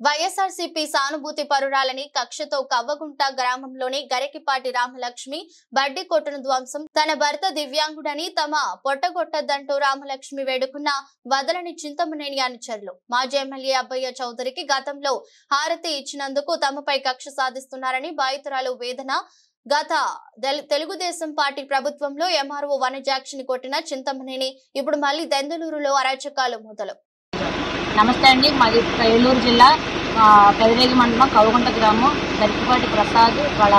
వైఎస్ఆర్సీపీ సానుభూతి పరురాలని కక్షతో కవ్వగుంట గ్రామంలోని గరికిపాటి రామలక్ష్మి బడ్డీ కొట్టును ధ్వంసం తన భర్త దివ్యాంగుడని తమ పొట్టగొట్టద్దంటూ రామలక్ష్మి వేడుకున్న వదలని చింతమనేని అనుచరులు మాజీ ఎమ్మెల్యే అబ్బయ్య చౌదరికి గతంలో హారతి ఇచ్చినందుకు తమపై కక్ష సాధిస్తున్నారని బాధితురాలు వేదన గత తెలుగుదేశం పార్టీ ప్రభుత్వంలో ఎంఆర్ఓ వనజాక్షిని కొట్టిన చింతమనేని ఇప్పుడు మళ్లీ దెందులూరులో అరాచకాలు మొదలు. నమస్తే అండి. మాది ఏలూరు జిల్లా పెదరేగి మండలం కవ్వగుంట గ్రామం. గరికిపాటి ప్రసాద్ వాళ్ళ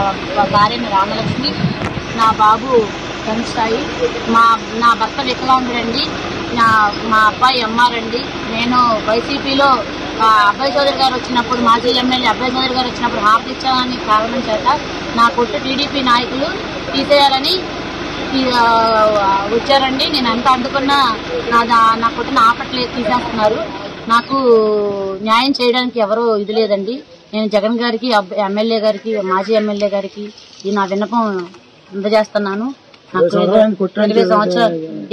భార్య రామలక్ష్మి, నా బాబు ధనుసాయి, నా భర్త వికలాంగుడండి, మా అబ్బాయి ఎంఆర్ అండి. నేను వైసీపీలో అబ్బాయి చౌదరి గారు వచ్చినప్పుడు, మాజీ ఎమ్మెల్యే అబ్బాయి చౌదరి గారు వచ్చినప్పుడు హాఫ్ ఇచ్చాలని కారణం చేత నా కొట్టు టీడీపీ నాయకులు తీసేయాలని వచ్చారండి. నేను ఎంత అందుకున్నా నా కొట్టును ఆపట్లేదు, తీసేస్తున్నారు. నాకు న్యాయం చేయడానికి ఎవరో ఇది లేదండి. నేను జగన్ గారికి, ఎమ్మెల్యే గారికి, మాజీ ఎమ్మెల్యే గారికి నా విన్నపం అందజేస్తున్నాను. నాకు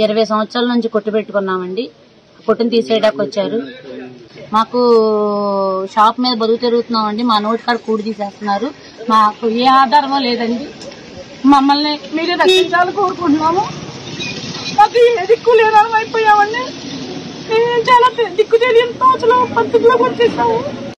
20 సంవత్సరాల నుంచి కొట్టు పెట్టుకున్నామండి. కొట్టును తీసేయడానికి వచ్చారు. మాకు షాప్ మీద బతుకు తిరుగుతున్నామండి. మా నోటి కాడ కూడి తీసేస్తున్నారు. మాకు ఏ ఆధారమో లేదండి. మమ్మల్ని మీరే రక్షించాలని కోరుకుంటున్నాము. మాకు ఏ దిక్కు లేదని అయిపోయామండి. మేము చాలా దిక్కు తెలియని పద్ధతిలో వచ్చేసాము.